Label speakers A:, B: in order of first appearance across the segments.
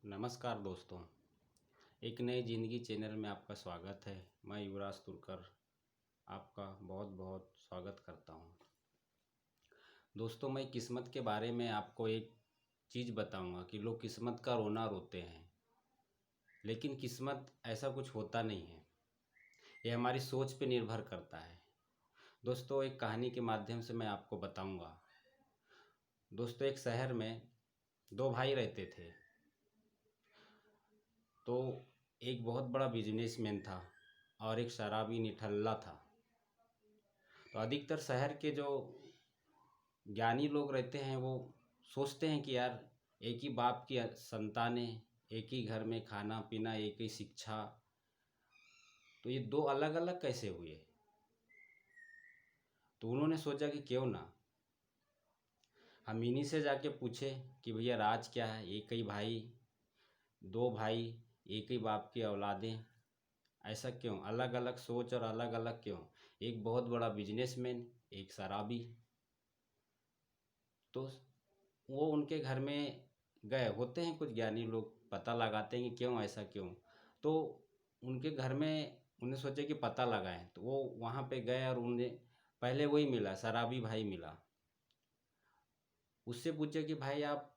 A: नमस्कार दोस्तों, एक नई ज़िंदगी चैनल में आपका स्वागत है। मैं युवराज तुर्कर आपका बहुत बहुत स्वागत करता हूं। दोस्तों, मैं किस्मत के बारे में आपको एक चीज़ बताऊंगा कि लोग किस्मत का रोना रोते हैं, लेकिन किस्मत ऐसा कुछ होता नहीं है। ये हमारी सोच पे निर्भर करता है। दोस्तों, एक कहानी के माध्यम से मैं आपको बताऊंगा। दोस्तों, एक शहर में दो भाई रहते थे। तो एक बहुत बड़ा बिजनेसमैन था और एक शराबी निठल्ला था। तो अधिकतर शहर के जो ज्ञानी लोग रहते हैं वो सोचते हैं कि यार, एक ही बाप की संतानें, एक ही घर में खाना पीना, एक ही शिक्षा, तो ये दो अलग अलग कैसे हुए। तो उन्होंने सोचा कि क्यों ना हम इन्हीं से जाके पूछे कि भैया राज क्या है। एक ही भाई, दो भाई, एक ही बाप की औलादें, ऐसा क्यों? अलग अलग सोच और अलग अलग क्यों? एक बहुत बड़ा बिजनेसमैन, एक शराबी। तो वो उनके घर में गए। होते हैं कुछ ज्ञानी लोग, पता लगाते हैं कि क्यों ऐसा क्यों। तो उनके घर में उन्हें सोचे कि पता लगाएं। तो वो वहाँ पे गए और उन्हें पहले वही मिला, शराबी भाई मिला। उससे पूछे कि भाई आप,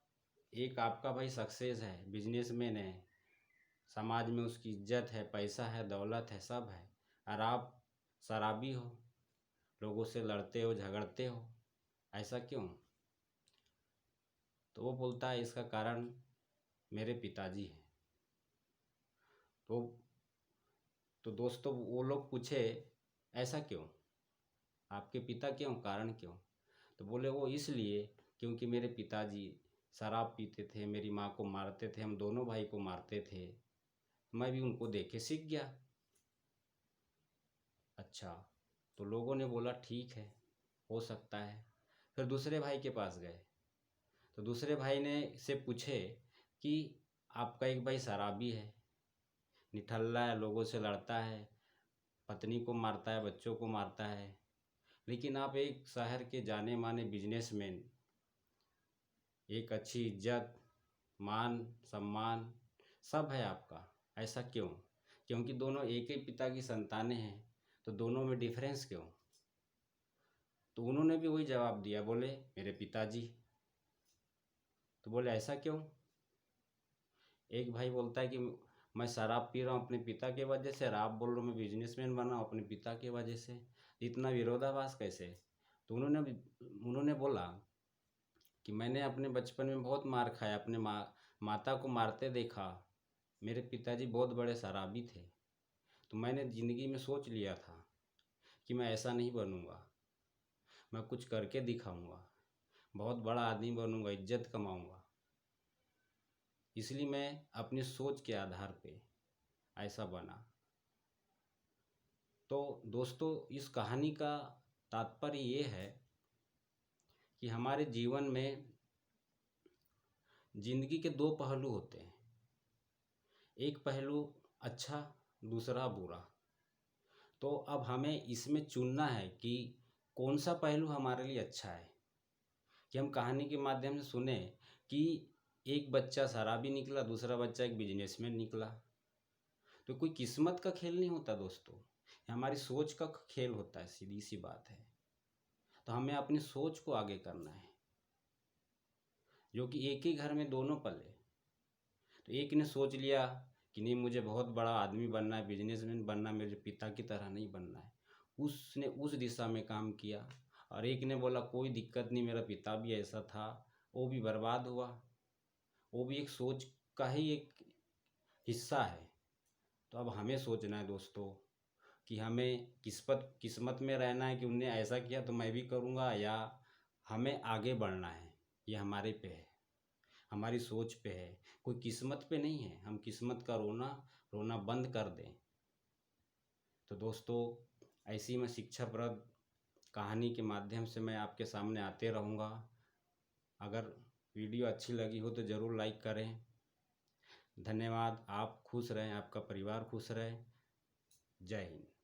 A: एक आपका भाई सक्सेस है, बिजनेसमैन है, समाज में उसकी इज्जत है, पैसा है, दौलत है, सब है, और आप शराबी हो, लोगों से लड़ते हो, झगड़ते हो, ऐसा क्यों? तो वो बोलता है इसका कारण मेरे पिताजी हैं। तो दोस्तों, वो लोग पूछे ऐसा क्यों, आपके पिता क्यों, कारण क्यों? तो बोले वो इसलिए क्योंकि मेरे पिताजी शराब पीते थे, मेरी माँ को मारते थे, हम दोनों भाई को मारते थे, मैं भी उनको देख के सीख गया। अच्छा, तो लोगों ने बोला ठीक है, हो सकता है। फिर दूसरे भाई के पास गए। तो दूसरे भाई ने से पूछे कि आपका एक भाई शराबी है, निठल्ला है, लोगों से लड़ता है, पत्नी को मारता है, बच्चों को मारता है, लेकिन आप एक शहर के जाने माने बिजनेसमैन, एक अच्छी इज्जत, मान सम्मान सब है आपका, ऐसा क्यों? क्योंकि दोनों एक ही पिता की संतानें हैं। तो दोनों में डिफरेंस क्यों? तो उन्होंने भी वही जवाब दिया, बोले मेरे पिताजी। तो बोले ऐसा क्यों? एक भाई बोलता है कि मैं शराब पी रहा हूँ अपने पिता के वजह से, और आप बोल रहे हो मैं बिजनेसमैन बना हूँ अपने पिता के वजह से। इतना विरोधाभास कैसे? तो उन्होंने बोला कि मैंने अपने बचपन में बहुत मार खाया, अपने माता को मारते देखा। मेरे पिताजी बहुत बड़े शराबी थे। तो मैंने ज़िंदगी में सोच लिया था कि मैं ऐसा नहीं बनूंगा, मैं कुछ करके दिखाऊंगा, बहुत बड़ा आदमी बनूंगा, इज्जत कमाऊंगा। इसलिए मैं अपनी सोच के आधार पे ऐसा बना। तो दोस्तों, इस कहानी का तात्पर्य ये है कि हमारे जीवन में जिंदगी के दो पहलू होते हैं। एक पहलू अच्छा, दूसरा बुरा। तो अब हमें इसमें चुनना है कि कौन सा पहलू हमारे लिए अच्छा है। कि हम कहानी के माध्यम से सुने कि एक बच्चा शराबी निकला, दूसरा बच्चा एक बिजनेसमैन निकला। तो कोई किस्मत का खेल नहीं होता दोस्तों, ये हमारी सोच का खेल होता है, सीधी सी बात है। तो हमें अपनी सोच को आगे करना है। जो कि एक ही घर में दोनों पले। तो एक ने सोच लिया कि नहीं, मुझे बहुत बड़ा आदमी बनना है, बिजनेसमैन बनना है, मेरे पिता की तरह नहीं बनना है, उसने उस दिशा में काम किया। और एक ने बोला कोई दिक्कत नहीं, मेरा पिता भी ऐसा था, वो भी बर्बाद हुआ। वो भी एक सोच का ही एक हिस्सा है। तो अब हमें सोचना है दोस्तों कि हमें किस्मत में रहना है कि उनने ऐसा किया तो मैं भी करूँगा, या हमें आगे बढ़ना है। ये हमारे पे है, हमारी सोच पे है, कोई किस्मत पे नहीं है। हम किस्मत का रोना रोना बंद कर दें। तो दोस्तों, ऐसी मैं शिक्षाप्रद कहानी के माध्यम से मैं आपके सामने आते रहूँगा। अगर वीडियो अच्छी लगी हो तो ज़रूर लाइक करें। धन्यवाद। आप खुश रहें, आपका परिवार खुश रहे। जय हिंद।